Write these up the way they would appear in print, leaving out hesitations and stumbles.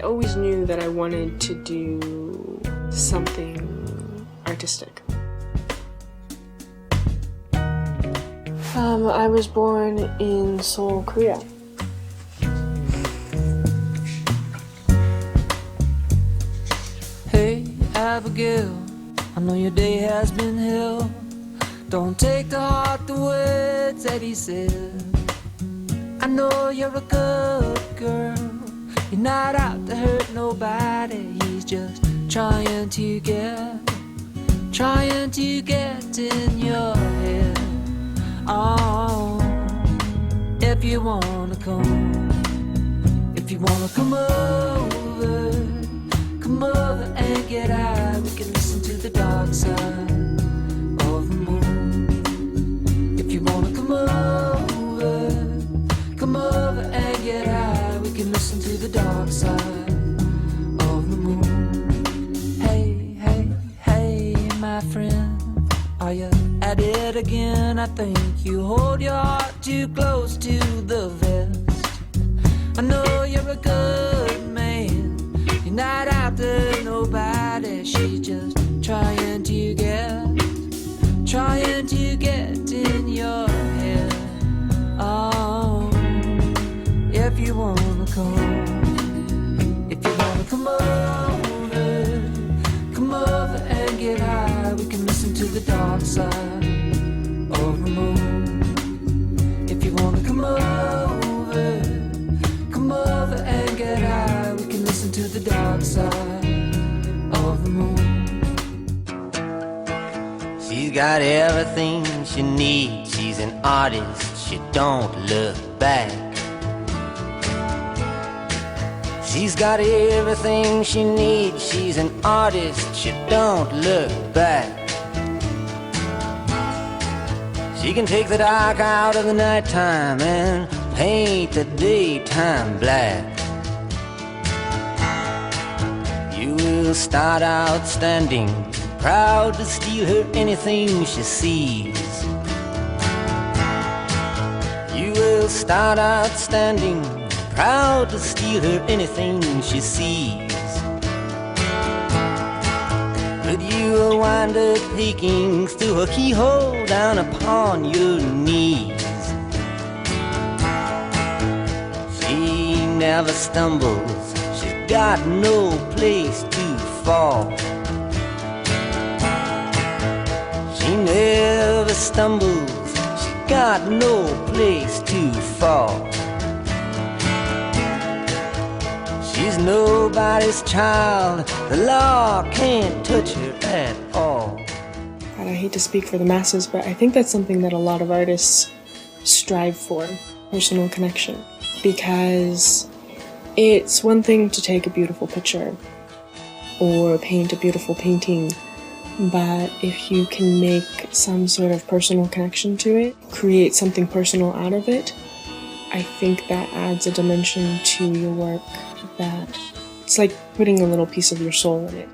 I always knew that I wanted to do something artistic. I was born in Seoul, Korea. Hey, Abigail, I know your day has been hell. Don't take to heart the words that he said. I know you're a good girl. You're not out to hurt nobody. He's just trying to get in your head. Oh, if you wanna come over and get high. We can listen to the dark side of the moon. If you wanna come over and get high. We can listen to the dark side of the moon. Hey, hey, hey, my friend, are you at it again? I think you hold your heart too close to the vest. I know you're a good man. You're not out to nobody. She's just trying to get in your head. Oh, if you wanna come over and get high. We can listen to the dark side of the moon. If you wanna come over and get high. We can listen to the dark side of the moon. She's got everything she needs. She's an artist, she don't look back. She's got everything she needs. She's an artist, she don't look back. She can take the dark out of the nighttime and paint the daytime black. You will start out standing, proud to steal her anything she sees. You will start out standing, proud to steal her anything she sees. But you will wind up peeking through her keyhole down upon your knees. She never stumbles, she's got no place to fall. She never stumbles, she's got no place to fall. She's nobody's child, the law can't touch her at all. God, I hate to speak for the masses, but I think that's something that a lot of artists strive for, personal connection. Because it's one thing to take a beautiful picture or paint a beautiful painting, but if you can make some sort of personal connection to it, create something personal out of it, I think that adds a dimension to your work that it's like putting a little piece of your soul in it.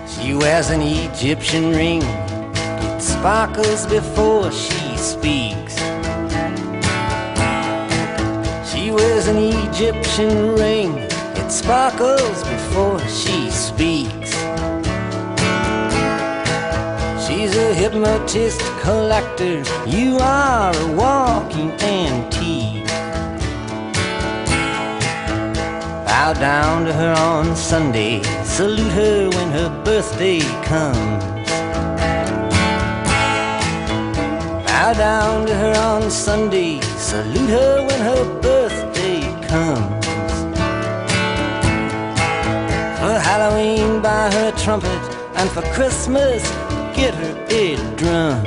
She wears an Egyptian ring, it sparkles before she speaks. She wears an Egyptian ring, it sparkles before she speaks. She's a hypnotist collector, you are a walking antique. Bow down to her on Sunday, salute her when her birthday comes. Bow down to her on Sunday, salute her when her birthday comes. For Halloween buy her a trumpet, and for Christmas get her a drum.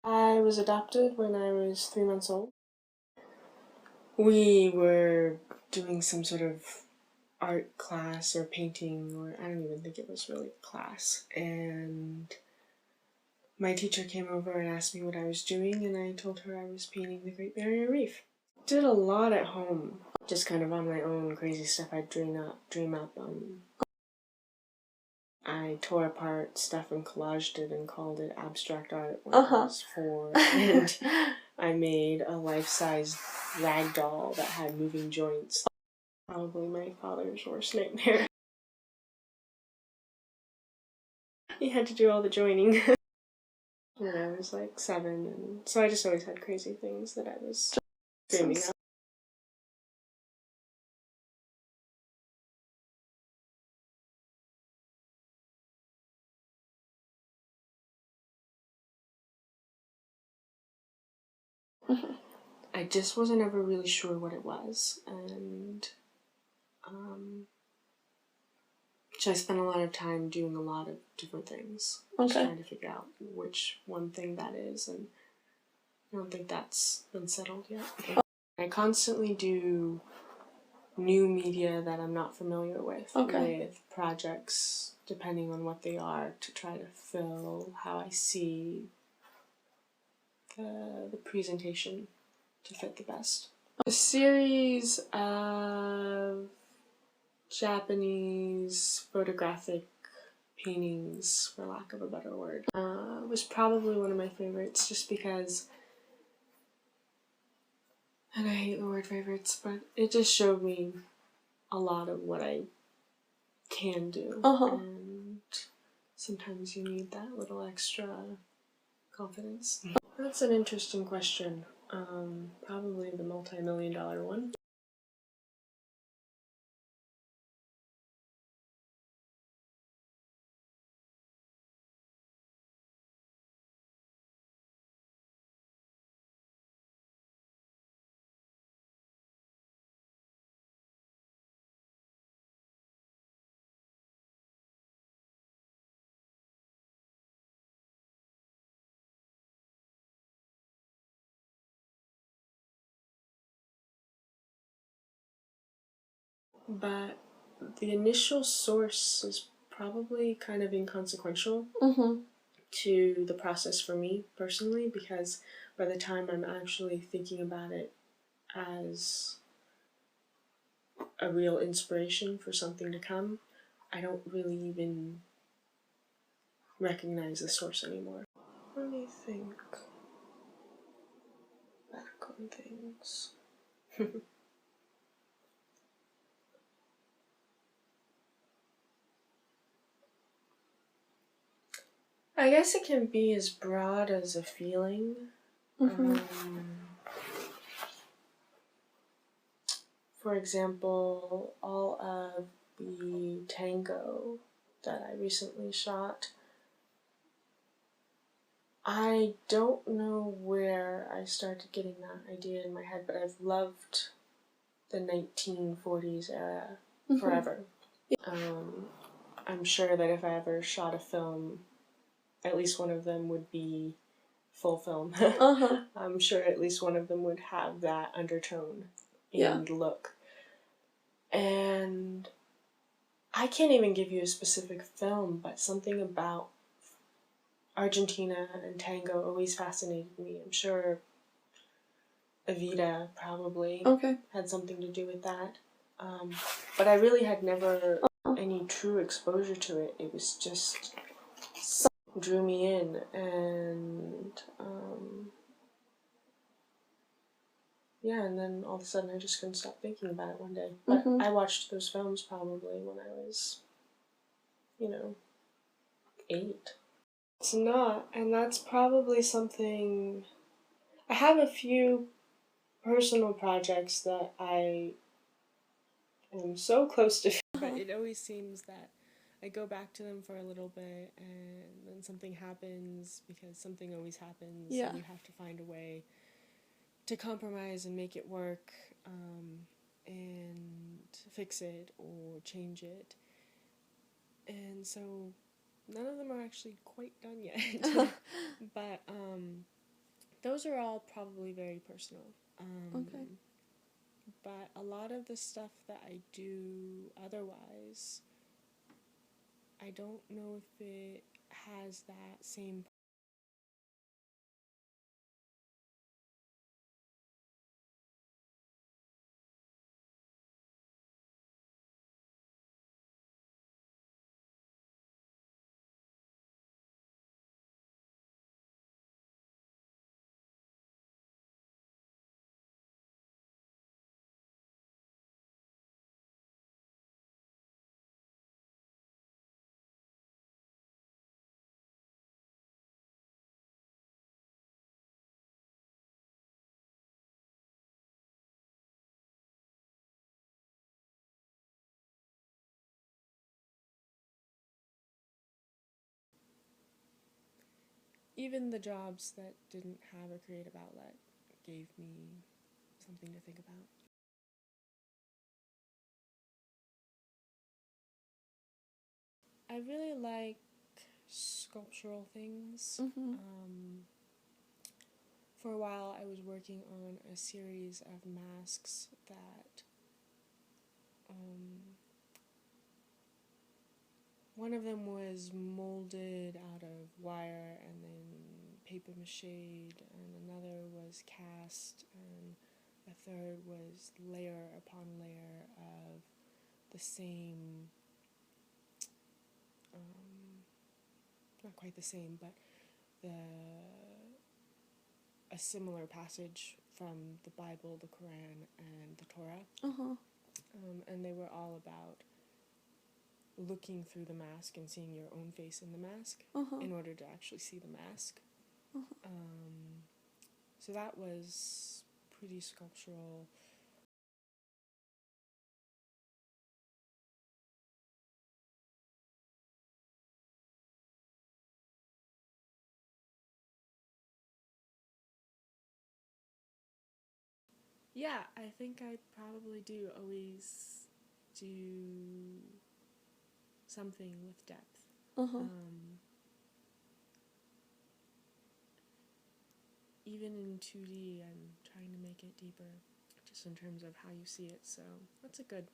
I was adopted when I was 3 months old. We were doing some sort of art class or painting, or I don't even think it was really a class, and my teacher came over and asked me what I was doing, and I told her I was painting the Great Barrier Reef. Did a lot at home, just kind of on my own crazy stuff I'd dream up. I tore apart stuff and collaged it and called it abstract art when I was 4, and I made a life-size rag doll that had moving joints. Probably my father's worst nightmare. He had to do all the joining when I was like 7, and so I just always had crazy things that I was dreaming of. I just wasn't ever really sure what it was, and so I spent a lot of time doing a lot of different things, just trying to figure out which one thing that is, and I don't think that's been settled yet. I constantly do new media that I'm not familiar with, with projects, depending on what they are, to try to fill how I see the presentation to fit the best. A series of Japanese photographic paintings, for lack of a better word, was probably one of my favorites, just because, and I hate the word favorites, but it just showed me a lot of what I can do, and sometimes you need that little extra confidence. That's an interesting question. Probably the multi-million-dollar one. But the initial source is probably kind of inconsequential to the process for me personally, because by the time I'm actually thinking about it as a real inspiration for something to come, I don't really even recognize the source anymore. Let me think back on things. I guess it can be as broad as a feeling. For example, all of the tango that I recently shot, I don't know where I started getting that idea in my head, but I've loved the 1940s era forever. I'm sure that if I ever shot a film, at least one of them would be full film. I'm sure at least one of them would have that undertone and look. And I can't even give you a specific film, but something about Argentina and tango always fascinated me. I'm sure Evita probably had something to do with that. But I really had never any true exposure to it. It was just drew me in, and yeah, and then all of a sudden I just couldn't stop thinking about it one day. But I watched those films probably when I was, 8. It's not, and that's probably something. I have a few personal projects that I am so close to, but it always seems that I go back to them for a little bit, and then something happens, because something always happens, and you have to find a way to compromise and make it work, and fix it or change it. And so none of them are actually quite done yet. But Those are all probably very personal. Okay. But a lot of the stuff that I do otherwise, I don't know if it has that same. Even the jobs that didn't have a creative outlet gave me something to think about. I really like sculptural things. For a while, I was working on a series of masks that one of them was molded out of wire and then paper mache, and another was cast, and a third was layer upon layer of the same, not quite the same, but a similar passage from the Bible, the Quran, and the Torah. And they were all about looking through the mask and seeing your own face in the mask in order to actually see the mask. So that was pretty sculptural. Yeah, I think I probably do always do something with depth. Even in 2D, I'm trying to make it deeper, just in terms of how you see it, so that's a good.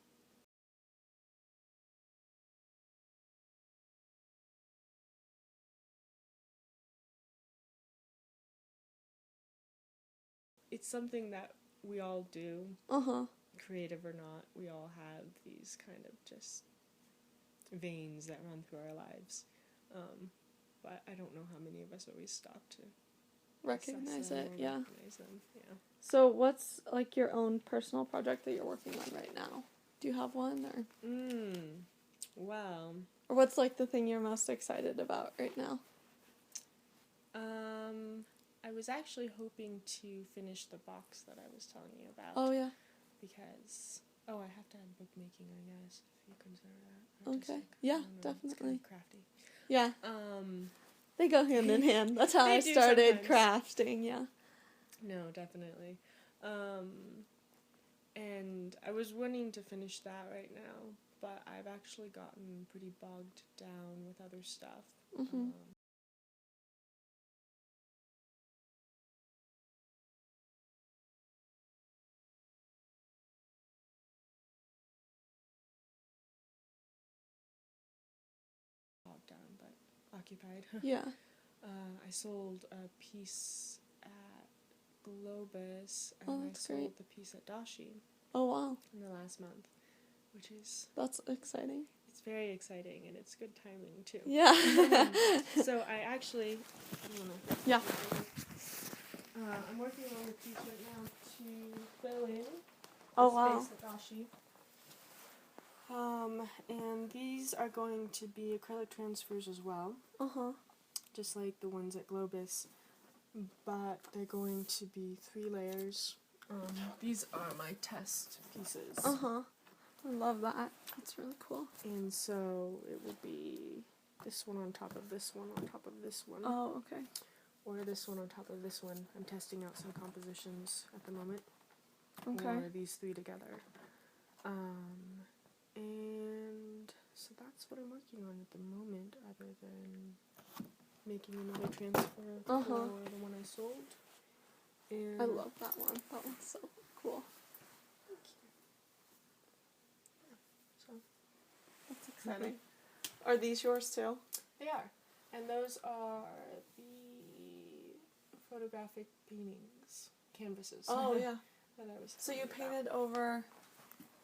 It's something that we all do, creative or not. We all have these kind of just veins that run through our lives. But I don't know how many of us always stop to Recognize it, yeah. Recognize them, yeah. So what's, like, your own personal project that you're working on right now? Do you have one, or? Well. Or what's, like, the thing you're most excited about right now? I was actually hoping to finish the box that I was telling you about. Oh, yeah. Because, I have to add bookmaking, I guess, if you consider that artistic. Okay, yeah, definitely. It's kind of crafty. Yeah. They go hand in hand. That's how I started crafting, yeah. No, definitely. And I was wanting to finish that right now, but I've actually gotten pretty bogged down with other stuff. Bogged down, but occupied. Yeah. I sold a piece at Globus, and I sold great. the piece at Dashi. Oh, wow. In the last month, which is... That's exciting. It's very exciting, and it's good timing, too. Yeah. So I actually... Yeah. I'm working on the piece right now to fill in wow. space at Dashi. And these are going to be acrylic transfers as well. Just like the ones at Globus. But they're going to be 3 layers. These are my test pieces. I love that. That's really cool. And so it will be this one on top of this one on top of this one. Oh, okay. Or this one on top of this one. I'm testing out some compositions at the moment. Okay. Or these 3 together. And so that's what I'm working on at the moment, other than making another transfer for the one I sold. And I love that one. That one's so cool. So That's exciting. Are these yours too? they are. And those are the photographic paintings, canvases. Oh, yeah. that I was So you thinking about. painted over,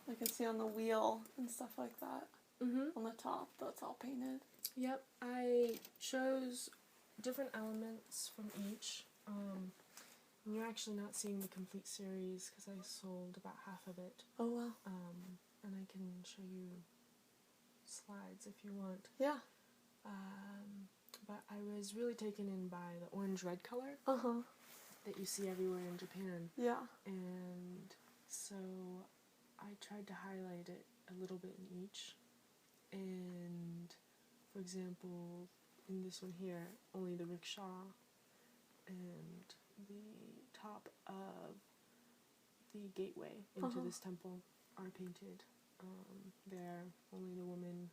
like I see on the wheel and stuff like that. Mhm. On the top, that's all painted. Yep, I chose different elements from each. And you're actually not seeing the complete series because I sold about half of it. Oh, wow. And I can show you slides if you want. Yeah. But I was really taken in by the orange-red color Uh-huh. that you see everywhere in Japan. Yeah. And so I tried to highlight it a little bit in each. And, for example, in this one here, only the rickshaw and the top of the gateway into this temple are painted. There, only the woman,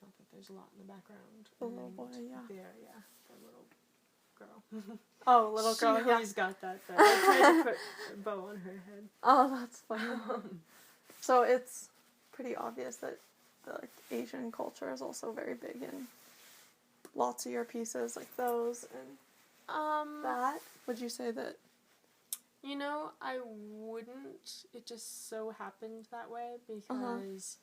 not that there's a lot in the background. The little and boy, yeah. There, yeah, the little girl. Oh, little girl, She yeah. always got that though. I tried to put a bow on her head. Oh, that's funny. So it's pretty obvious that the like, Asian culture is also very big in lots of your pieces, like those and that. Would you say that? You know, I wouldn't. It just so happened that way because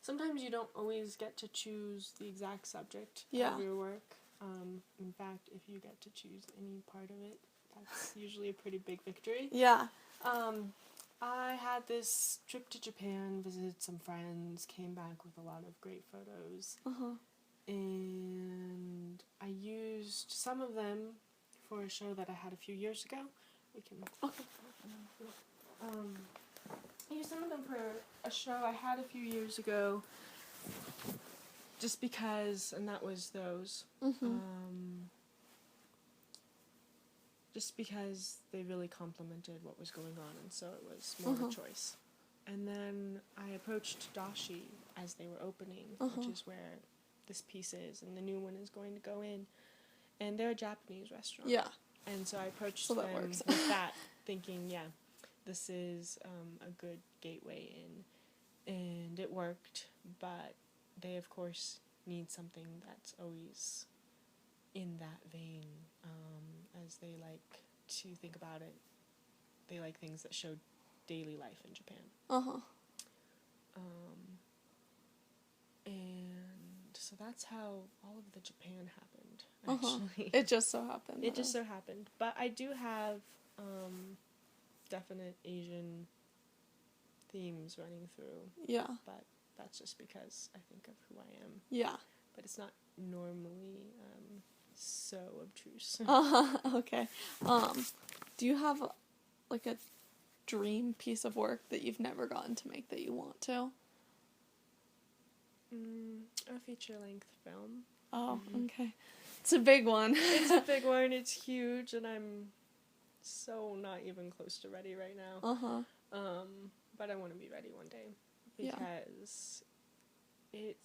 sometimes you don't always get to choose the exact subject Yeah. of your work. In fact, if you get to choose any part of it, that's usually a pretty big victory. Yeah. I had this trip to Japan, visited some friends, came back with a lot of great photos, and I used some of them for a show that I had a few years ago. We can. I used some of them for a show I had a few years ago, just because, and that was those. Just because they really complemented what was going on, and so it was more of a choice. And then I approached Dashi as they were opening, which is where this piece is, and the new one is going to go in. And they're a Japanese restaurant. Yeah. And so I approached So that them works. with that, thinking, yeah, this is a good gateway in. And it worked, but they, of course, need something that's always in that vein, as they like to think about it. They like things that show daily life in Japan. And so that's how all of the Japan happened, actually. It just so happened. It just so happened. But I do have definite Asian themes running through. Yeah. But that's just because I think of who I am. Yeah. But it's not normally so obtruse. Okay. Do you have like a dream piece of work that you've never gotten to make that you want to? A feature-length film. Oh, okay. It's a big one. It's a big one. It's huge, and I'm so not even close to ready right now. But I want to be ready one day because it's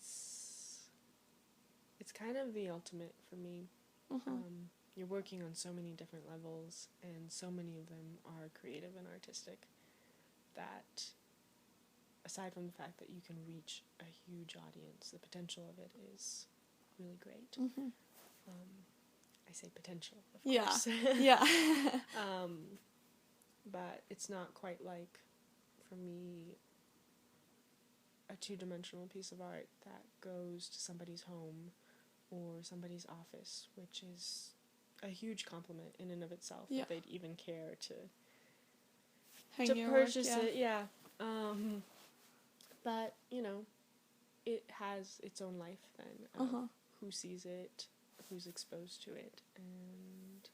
kind of the ultimate for me. You're working on so many different levels, and so many of them are creative and artistic, that aside from the fact that you can reach a huge audience, the potential of it is really great. I say potential, of course. Yeah. But it's not quite like, for me, a two-dimensional piece of art that goes to somebody's home or somebody's office, which is a huge compliment in and of itself, that they'd even care to Hang your purchase work, it. Yeah. But, you know, it has its own life then, of who sees it, who's exposed to it, and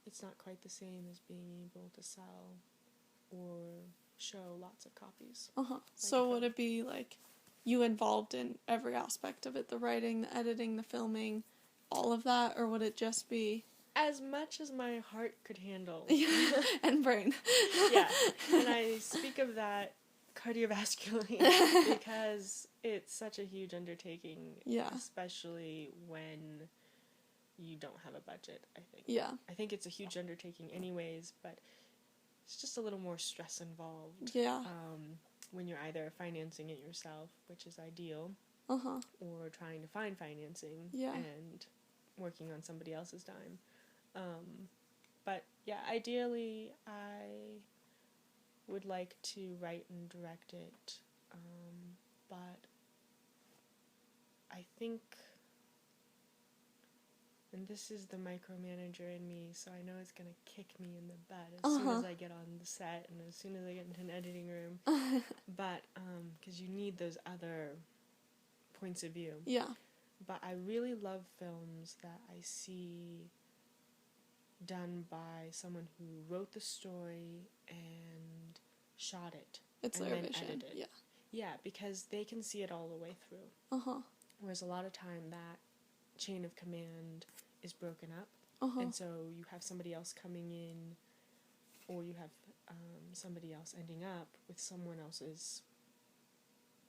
it's not quite the same as being able to sell or show lots of copies. So would it be like you involved in every aspect of it, the writing, the editing, the filming, all of that, or would it just be as much as my heart could handle? And brain? Yeah, and I speak of that cardiovascularly because it's such a huge undertaking, especially when you don't have a budget, I think. Yeah. I think it's a huge undertaking anyways, but it's just a little more stress involved. Yeah. When you're either financing it yourself, which is ideal, or trying to find financing and working on somebody else's dime. But yeah, ideally I would like to write and direct it, but I think, and this is the micromanager in me, so I know it's going to kick me in the butt as soon as I get on the set and as soon as I get into an editing room, but, because you need those other points of view. Yeah. But I really love films that I see done by someone who wrote the story and shot it. It's and their then vision. edited. Yeah. Yeah, because they can see it all the way through. Whereas a lot of time that chain of command is broken up. And so you have somebody else coming in, or you have somebody else ending up with someone else's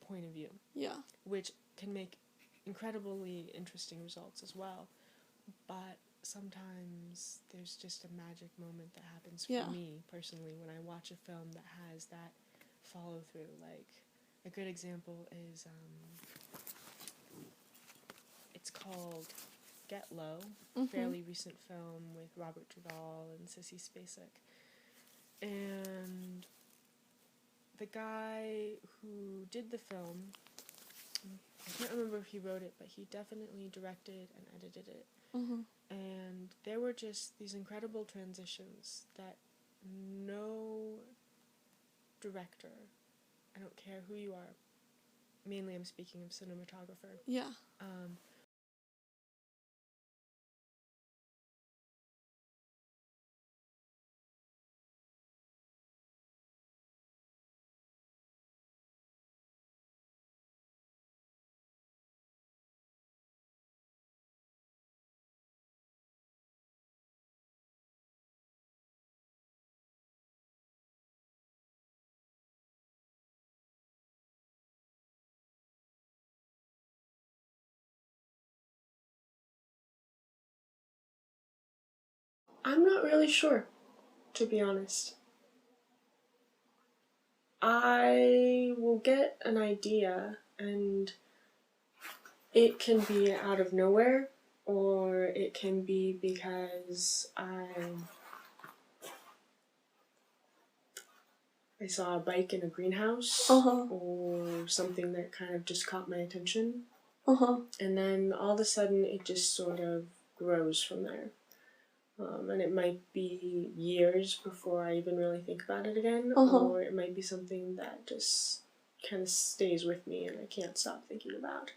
point of view. Yeah. Which can make incredibly interesting results as well. But sometimes there's just a magic moment that happens for me personally when I watch a film that has that follow through. Like, a good example is it's called Get Low, fairly recent film with Robert Duvall and Sissy Spacek. And the guy who did the film, I can't remember if he wrote it, but he definitely directed and edited it. And there were just these incredible transitions that no director, I don't care who you are, mainly I'm speaking of cinematographer, Yeah. I'm not really sure, to be honest. I will get an idea, and it can be out of nowhere, or it can be because I saw a bike in a greenhouse, or something that kind of just caught my attention. And then all of a sudden it just sort of grows from there. And it might be years before I even really think about it again, or it might be something that just kind of stays with me and I can't stop thinking about.